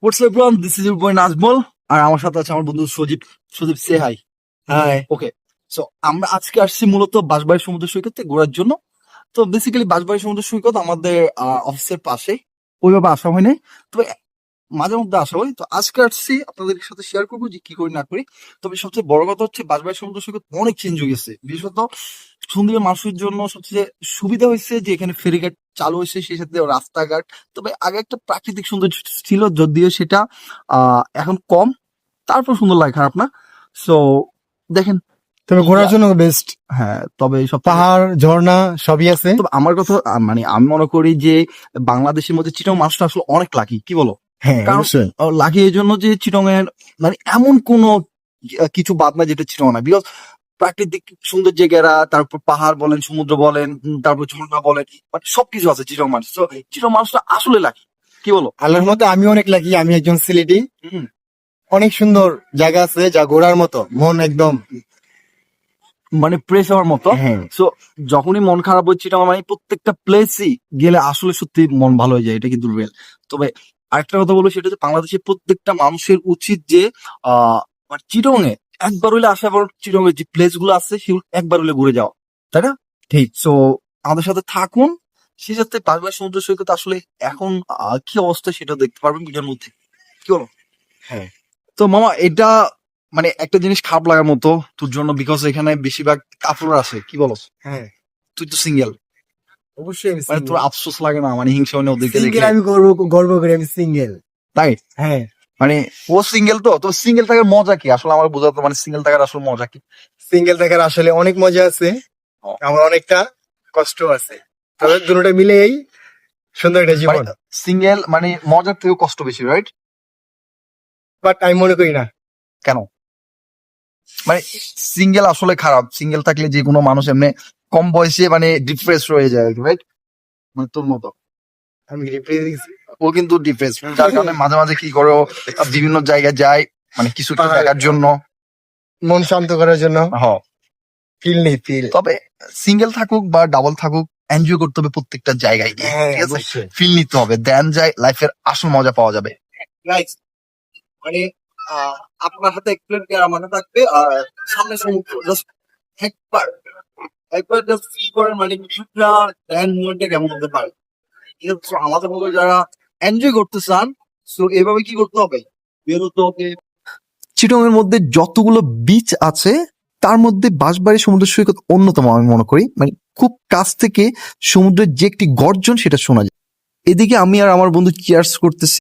What's up, everyone? This is your boy নাজমল আর আমার সাথে আছে আমার বন্ধু সজীব। সজীব, সে হাই। হাই। ওকে, সো আমরা আজকে আসছি মূলত বাঁশবাড়ি সমুদ্র সৈকতে ঘোরার জন্য। তো বেসিক্যালি বাঁশবাড়ি সমুদ্র সৈকত আমাদের অফিসের পাশে, ওইভাবে আসা হয় নাই, তবে মাঝে মধ্যে আসা হয়। তো আজকে আসছি আপনাদের সাথে শেয়ার করবো যে কি করি না করি। তবে সবচেয়ে বড় কথা হচ্ছে বাঁশবাড়ি সমুদ্র সৈকত অনেক চেঞ্জ হয়ে গেছে, বিশেষত সুন্দরী মানুষের জন্য সবচেয়ে সুবিধা হয়েছে যে এখানে ফেরিঘাট চালু হয়েছে, সেই সাথে রাস্তাঘাট। তবে আগে একটা প্রাকৃতিক সৌন্দর্য ছিল, যদিও সেটা এখন কম, তারপর সুন্দর লাগে, খারাপ না। সো দেখেন, তবে ঘোরার জন্য বেস্ট। হ্যাঁ, তবে সব পাহাড় ঝর্ণা সবই আছে। তবে আমার কথা মানে আমি মনে করি যে বাংলাদেশের মধ্যে চিটং মানুষটা আসলে অনেক লাকি, কি বলো? হ্যাঁ, কারণ অবশ্যই। লাকি এই জন্য যে চিটং এর মানে এমন কোন কিছু বাদ না যেটা চিটং না, বিকজ প্রাকৃতিক সুন্দর জায়গারা, তারপর পাহাড় বলেন, সমুদ্র বলেন, তারপর ঝর্ণা বলেন, মানে সবকিছু আছে চিটং মানুষ। তো চিটং মানুষটা আসলে লাকি, কি বলো? আল্লাহর মতে আমি অনেক লাকি, আমি একজন সিলেটি। হুম। অনেক সুন্দর জায়গা আছে যা ঘোরার মতো, মন একদম মানে প্রেস হওয়ার মতো। হ্যাঁ। সো যখনই মন খারাপ হচ্ছে, এটা মানে প্রত্যেকটা প্লেসই গেলে আসলে সত্যি মন ভালো হয়ে যায়, এটা কিন্তু রিয়েল। তবে আরেকটা কথা বলবো, সেটা হচ্ছে বাংলাদেশের প্রত্যেকটা মানুষের উচিত যে মানে চিটং এ একবার হইলে আসা, পর চিটং এর যে প্লেস গুলো আছে সেগুলো একবার হইলে ঘুরে যাও, তাই না? ঠিক। সো আমাদের সাথে থাকুন, সেই সাথে বাঁশবাড়ি সমুদ্র সৈকত আসলে এখন কি অবস্থা সেটা দেখতে পারবেন ভিডিওর মধ্যে, কি বলো? হ্যাঁ। তো মামা, এটা মানে একটা জিনিস খারাপ লাগার মতো তোর জন্য, বিকজ এখানে বেশিরভাগ কাপড় আছে, কি বলো? হ্যাঁ, তুই তো সিঙ্গেল, অবশ্যই আমি মানে তোর আফসোস লাগে না মানে হিংসা হয় না ওদেরকে সিঙ্গেল, দেখে? আমি গর্ব করি আমি সিঙ্গেল। তাই? হ্যাঁ, মানে ও সিঙ্গেল, তো সিঙ্গেল থাকার মজা কি আসলে আমার বোঝাতো, মানে সিঙ্গেল থাকার আসলে মজা কি? সিঙ্গেল থাকার আসলে অনেক মজা আছে, ও। আমার অনেকটা কষ্ট আছে, তবে দুটোটা মিলেই সুন্দর একটা জীবন। সিঙ্গেল মানে মজার থেকেও কষ্ট বেশি, রাইট? বাট আমি মনে করি না। কেন? মানে সিঙ্গেল আসলে খারাপ, সিঙ্গেল থাকলে যে কোনো মানুষ এমনি কম বয়সে মানে ডিপ্রেস হয়ে যায়, রাইট? মানে তোর মতো আমি রিপ্রেজেন্ট ও কিন্তু ডিপ্রেস, যার কারণে মাঝে মাঝে কি করে ও বিভিন্ন জায়গায় যায়, মানে কিছু একটা জায়গার জন্য, মন শান্ত করার জন্য। হ। ফিল নেই, ফিল। তবে সিঙ্গেল থাকুক বা ডাবল থাকুক, এনজয় করতে হবে প্রত্যেকটা জায়গায় গিয়ে, হ্যাঁ, ঠিক আছে? অবশ্যই। ফিল নিতে হবে, দেন যায় লাইফের আসল মজা পাওয়া যাবে। গাইস, মানে আপনার হাতে এক প্লেট আমার হাতে থাকবে আর সামনে সমুদ্র, জাস্ট একবার একবার জাস্ট ফিল করেন, মানে কিছুটা দেন মোমেন্টটা কেমন হতে পারে। ঠিক আছে? So, আমাদের মতো যারা এনজয় করতে চান, সো এভাবে কি করতে হবে, বেরোতে হবে। চিটং এর মধ্যে যতগুলো বিচ আছে তার মধ্যে বাঁশবাড়ি সমুদ্র সৈকত অন্যতম, আমি মনে করি। মানে খুব কাছ থেকে সমুদ্রের যে একটি গর্জন সেটা শোনা যায়। এদিকে আমি আর আমার বন্ধু চিয়ার্স করতেছি